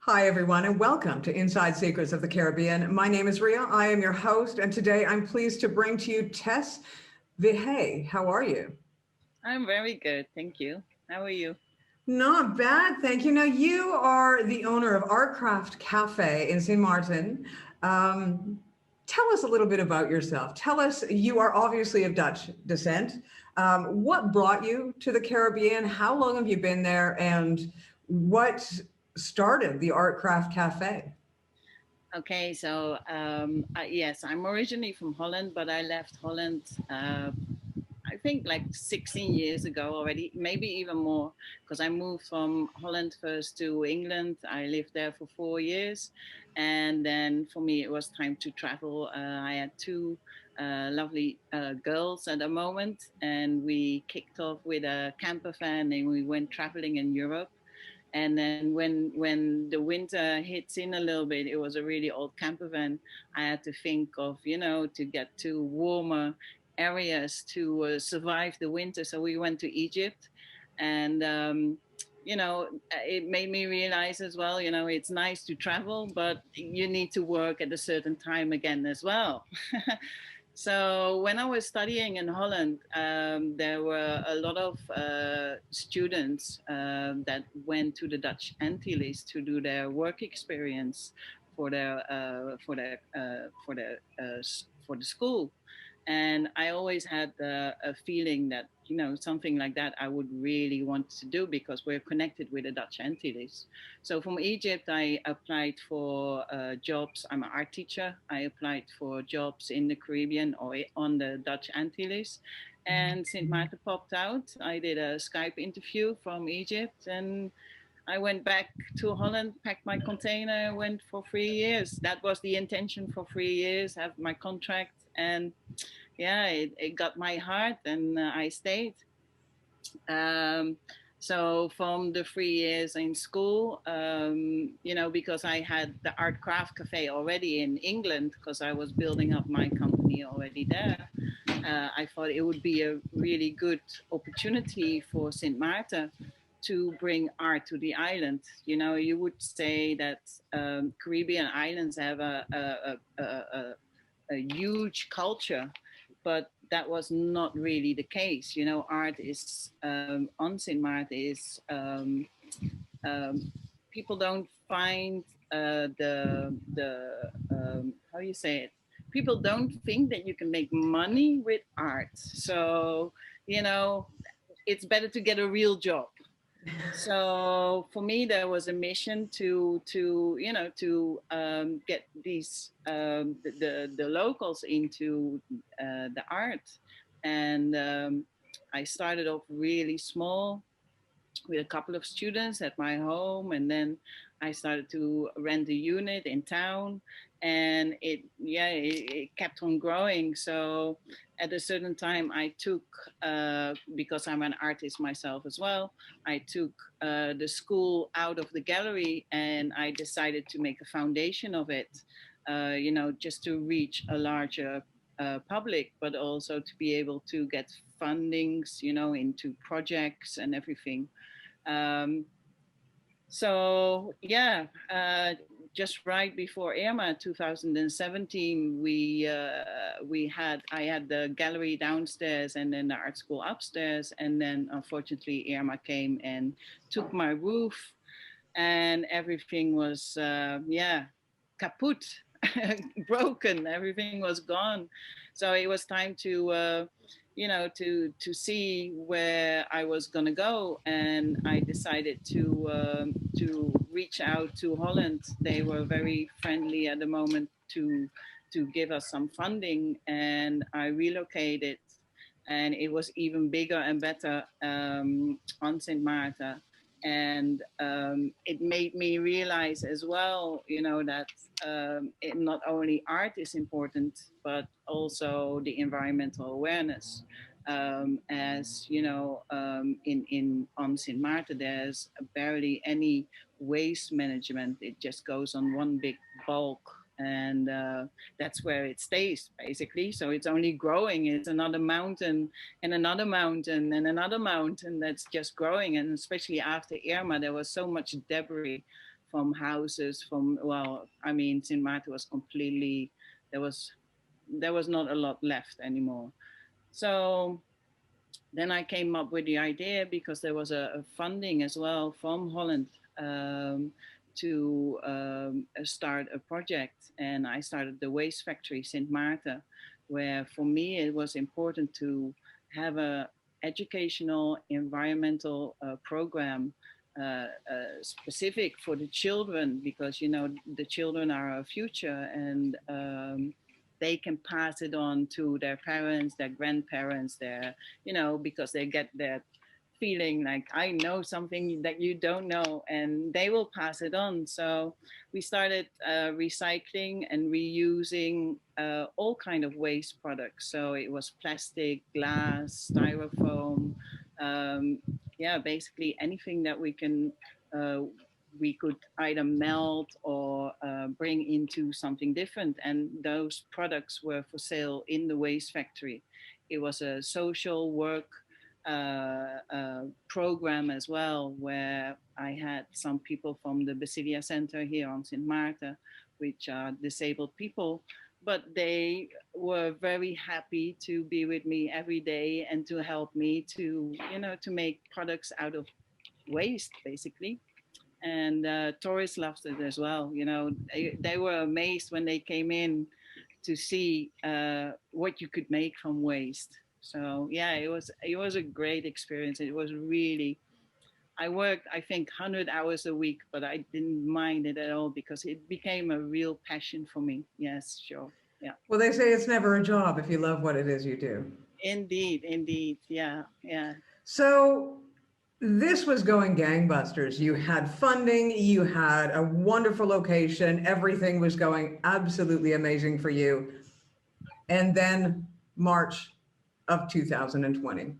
Hi, everyone, and welcome to Inside Secrets of the Caribbean. My name is Ria. I am your host, and today I'm pleased to bring to you Tess Verheij. How are you? I'm very good, thank you. How are you? Not bad, thank you. Now, you are the owner of Artcraft Cafe in Sint Maartin. Um, Tell us a little bit about yourself. Tell us, you are obviously of Dutch descent. What brought you to the Caribbean? How long have you been there? And what started the Artcraft Cafe? Okay, so yes, I'm originally from Holland, but I left Holland, I think like 16 years ago already, maybe even more, because I moved from Holland first to England. I lived there for 4 years, and then for me it was time to travel. I had two lovely girls at the moment, and we kicked off with a camper van, and we went traveling in Europe. And then when the winter hits in a little bit, it was a really old camper van. I had to think of, to get to warmer areas to survive the winter. So we went to Egypt, and it made me realize as well, it's nice to travel, but you need to work at a certain time again as well. So when I was studying in Holland, there were a lot of students that went to the Dutch Antilles to do their work experience for their for the school, and I always had a feeling that something like that I would really want to do because we're connected with the Dutch Antilles. So from Egypt, I applied for jobs. I'm an art teacher. I applied for jobs in the Caribbean or on the Dutch Antilles. And Sint Maarten popped out. I did a Skype interview from Egypt, and I went back to Holland, packed my container, went for 3 years. That was the intention, for 3 years, have my contract. And yeah, it got my heart, and I stayed. Um, so from the 3 years in school, because I had the art craft cafe already in England, because I was building up my company already there, I thought it would be a really good opportunity for Sint Maarten to bring art to the island. You would say that Caribbean islands have a huge culture, but that was not really the case. Art is on Sint Maarten is people don't find the how you say it. People don't think that you can make money with art. So you know, it's better to get a real job. So for me, there was a mission to get these the locals into the art, and I started off really small with a couple of students at my home, and then I started to rent a unit in town, and it kept on growing. So at a certain time I took because I'm an artist myself as well, I took the school out of the gallery, and I decided to make a foundation of it, just to reach a larger public, but also to be able to get fundings, into projects and everything. um, so yeah, just right before Irma 2017, I had the gallery downstairs and then the art school upstairs, and then unfortunately Irma came and took my roof, and everything was kaput, broken. Everything was gone. So it was time to to see where I was gonna go, and I decided to reach out to Holland. They were very friendly at the moment to give us some funding, and I relocated, and it was even bigger and better on St. Marta. And it made me realize as well, that not only art is important, but also the environmental awareness. As you know, in on Sint Maarten, there's barely any waste management. It just goes on one big bulk, and that's where it stays basically. So it's only growing. It's another mountain and another mountain and another mountain that's just growing. And especially after Irma, there was so much debris from houses, from, well, I mean, Sint Maarten was completely, there was there was not a lot left anymore. So then I came up with the idea, because there was a funding as well from Holland, um, to start a project. And I started the waste factory Sint Maarten, where for me it was important to have a educational environmental program, specific for the children, because the children are our future, and they can pass it on to their parents, their grandparents, their, because they get that feeling like, I know something that you don't know, and they will pass it on. So we started recycling and reusing all kind of waste products. So it was plastic, glass, styrofoam, um, yeah, basically anything that uh, we could either melt or bring into something different. And those products were for sale in the waste factory. It was a social work program as well, where I had some people from the Basilia Center here on Sint Maarten, which are disabled people, but they were very happy to be with me every day and to help me to, to make products out of waste, basically. And tourists loved it as well. They were amazed when they came in to see what you could make from waste. So yeah, it was a great experience. It was really, I worked, I think, 100 hours a week, but I didn't mind it at all, because it became a real passion for me. Yes, sure. Yeah. Well, they say it's never a job if you love what it is you do. Indeed, indeed. Yeah, yeah. So this was going gangbusters. You had funding, you had a wonderful location, everything was going absolutely amazing for you. And then March of 2020.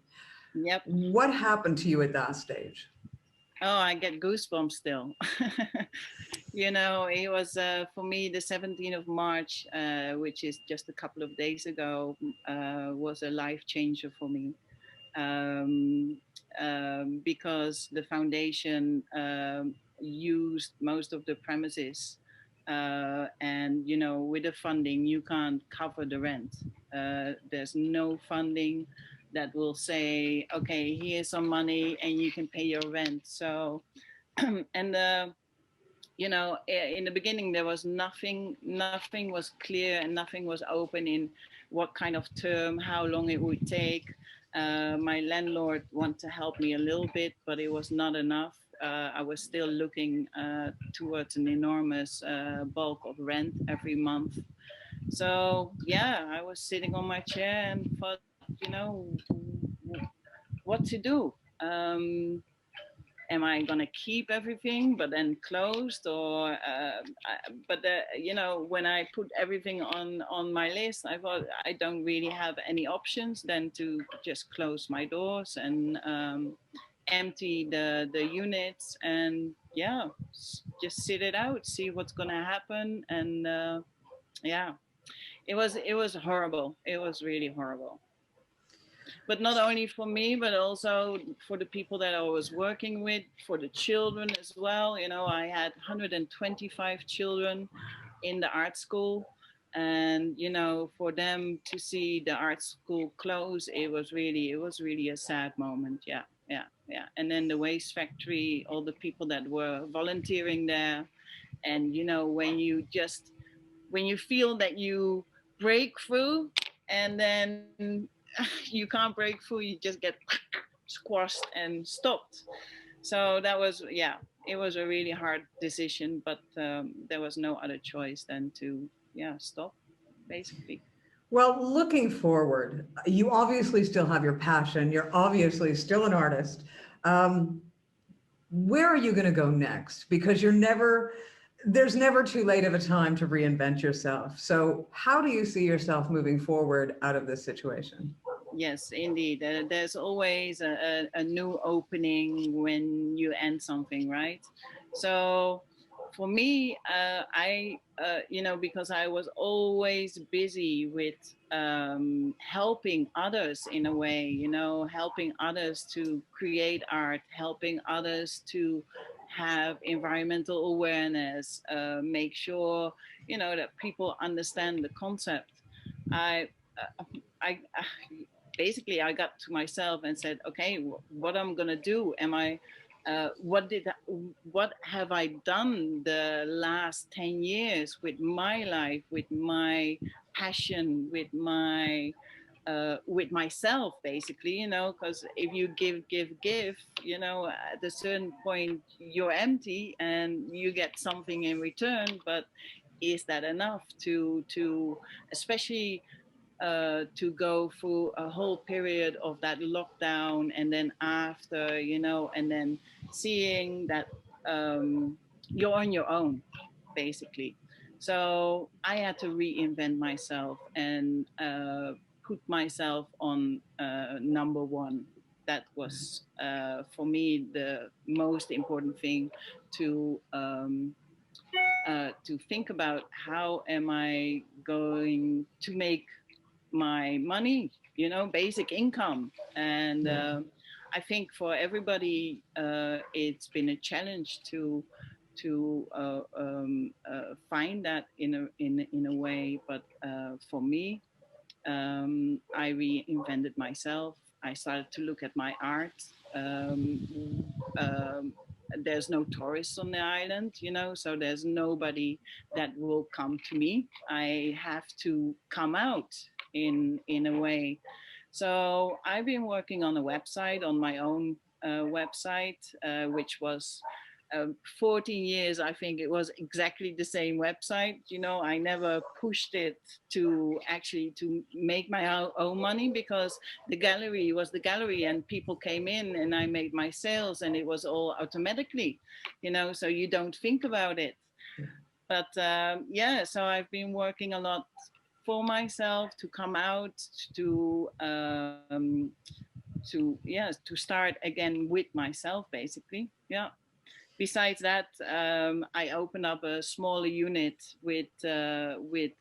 Yep. What happened to you at that stage? Oh, I get goosebumps still. It was for me the 17th of March, which is just a couple of days ago, was a life changer for me. Um, because the foundation used most of the premises, and with the funding you can't cover the rent. There's no funding that will say, okay, here's some money and you can pay your rent. So and in the beginning there was nothing was clear, and nothing was open in what kind of term, how long it would take. My landlord wanted to help me a little bit, but it was not enough. I was still looking towards an enormous bulk of rent every month. So yeah, I was sitting on my chair and thought, what to do. Am I gonna keep everything but then closed, or but when I put everything on my list, I thought I don't really have any options than to just close my doors and empty the units, and yeah, just sit it out, see what's gonna happen. And yeah, it was horrible. It was really horrible, but not only for me, but also for the people that I was working with, for the children as well. I had 125 children in the art school, and for them to see the art school close, it was really a sad moment. Yeah, yeah, yeah. And then the waste factory, all the people that were volunteering there, and when you feel that you break through, and then you can't break through, you just get squashed and stopped. So that was, yeah, it was a really hard decision, but there was no other choice than to, yeah, stop, basically. Well, looking forward, you obviously still have your passion. You're obviously still an artist. Um, where are you going to go next? Because there's never too late of a time to reinvent yourself. So, how do you see yourself moving forward out of this situation? Yes, indeed. There's always a new opening when you end something, right? So for me, because I was always busy with helping others in a way, helping others to create art, helping others to have environmental awareness, make sure, you know, that people understand the concept. I, I basically I got to myself and said, okay, what I'm gonna do? Am I, what have I done the last 10 years with my life, with my passion, with myself, basically, you know, because if you give, you know, at a certain point you're empty and you get something in return, but is that enough to especially to go through a whole period of that lockdown, and then after, you know, and then seeing that you're on your own, basically. So I had to reinvent myself and put myself on number one. That was for me the most important thing, to think about how am I going to make my money, you know, basic income. And I think for everybody, it's been a challenge to find that in a way. But for me, I reinvented myself. I started to look at my art. Um, there's no tourists on the island, you know, so there's nobody that will come to me. I have to come out in a way. So I've been working on a website, on my own website, which was 14 years. I think it was exactly the same website. You know, I never pushed it to actually to make my own money, because the gallery was the gallery and people came in and I made my sales and it was all automatically, you know, so you don't think about it. But yeah, so I've been working a lot for myself to come out, to to start again with myself, basically. Yeah. Besides that, I opened up a smaller unit with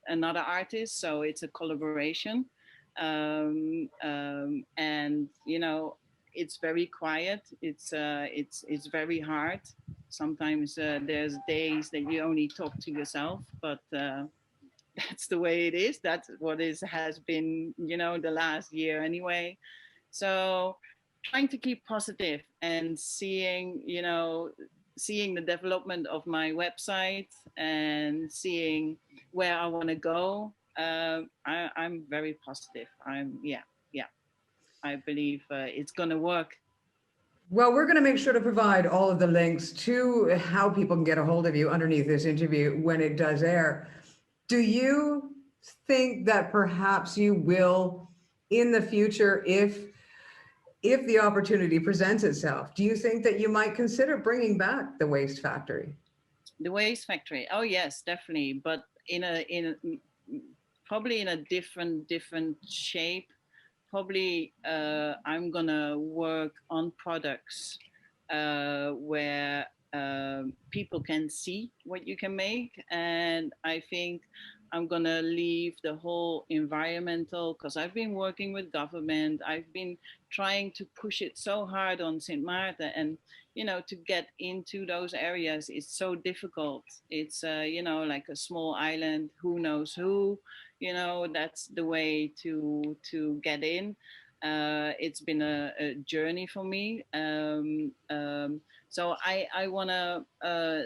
another artist, so it's a collaboration, and you know, it's very quiet. It's very hard. Sometimes there's days that you only talk to yourself, but that's the way it is. That's what is has been, you know, the last year anyway. So trying to keep positive and seeing, you know, seeing the development of my website and seeing where I want to go. I'm very positive. Yeah. I believe it's gonna work. Well, we're going to make sure to provide all of the links to how people can get a hold of you underneath this interview when it does air. Do you think that perhaps you will, in the future, if the opportunity presents itself, do you think that you might consider bringing back the Waste Factory? The Waste Factory. Oh yes, definitely. But probably in a different shape. Probably I'm gonna work on products where people can see what you can make, and I think I'm gonna leave the whole environmental, because I've been working with government. I've been trying to push it so hard on Sint Maarten, and you know, to get into those areas is so difficult. It's you know, like a small island. Who knows who? You know, that's the way to get in. It's been a journey for me. So I want to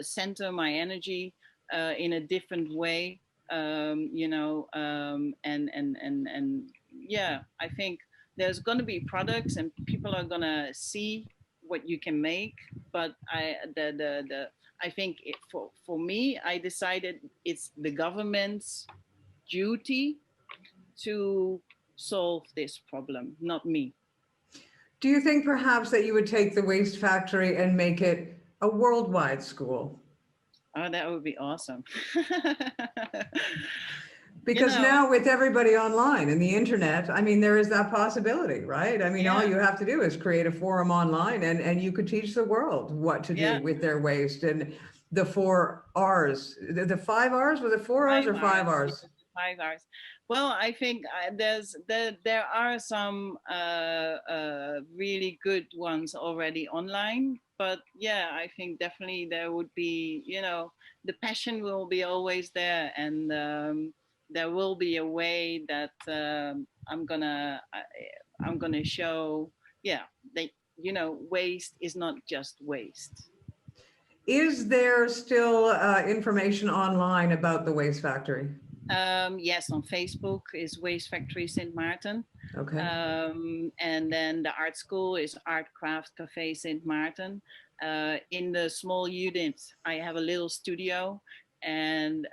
center my energy in a different way. You know, and yeah, I think there's going to be products and people are going to see what you can make. But I think for me, I decided it's the government's duty to solve this problem, not me. Do you think perhaps that you would take the Waste Factory and make it a worldwide school? Oh, that would be awesome. You Because know, now with everybody online and the internet, I mean, there is that possibility, right? I mean, all yeah, you have to do is create a forum online and you could teach the world what to do yeah, with their waste. And the 4 R's, the 5 R's, was it 4 R's five or five hours. R's? 5 hours. Well, I think there are some really good ones already online, but yeah, I think definitely there would be, the passion will be always there, and there will be a way that I'm gonna show, yeah, that waste is not just waste. Is there still information online about the waste factory? Yes, on Facebook is Waste Factory Sint Maarten. Okay. And then the art school is Art Craft Cafe Sint Maarten. In the small unit, I have a little studio, and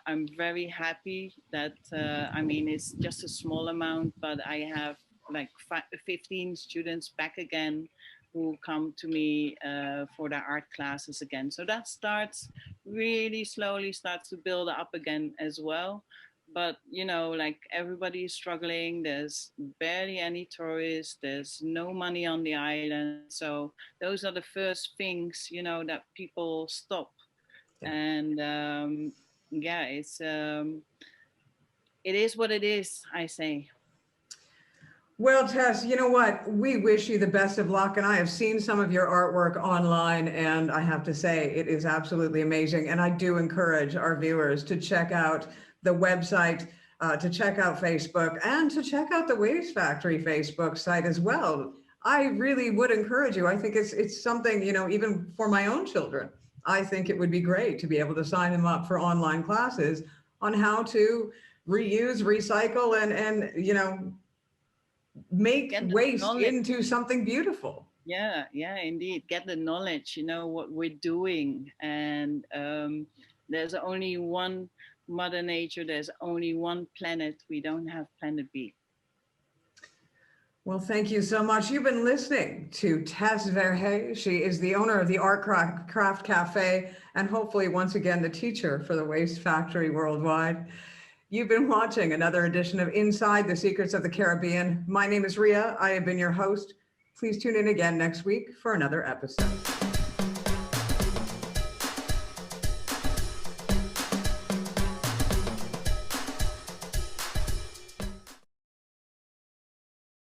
I'm very happy that, it's just a small amount, but I have like 15 students back again who come to me for their art classes again. So that starts really slowly starts to build up again as well. But like everybody is struggling, there's barely any tourists, there's no money on the island, so those are the first things that people stop. Yeah. And yeah, it is what it is, I say. Well, Tess, you know what? We wish you the best of luck. And I have seen some of your artwork online, and I have to say it is absolutely amazing. And I do encourage our viewers to check out the website, to check out Facebook, and to check out the Waste Factory Facebook site as well. I really would encourage you. I think it's something, even for my own children, I think it would be great to be able to sign them up for online classes on how to reuse, recycle, and make Get the waste knowledge. into something beautiful. Yeah, indeed. Get the knowledge, what we're doing. And there's only one Mother Nature, there's only one planet. We don't have Planet B. Well, thank you so much. You've been listening to Tess Verheij. She is the owner of the Art Craft Cafe, and hopefully once again, the teacher for the Waste Factory worldwide. You've been watching another edition of Inside the Secrets of the Caribbean. My name is Ria. I have been your host. Please tune in again next week for another episode.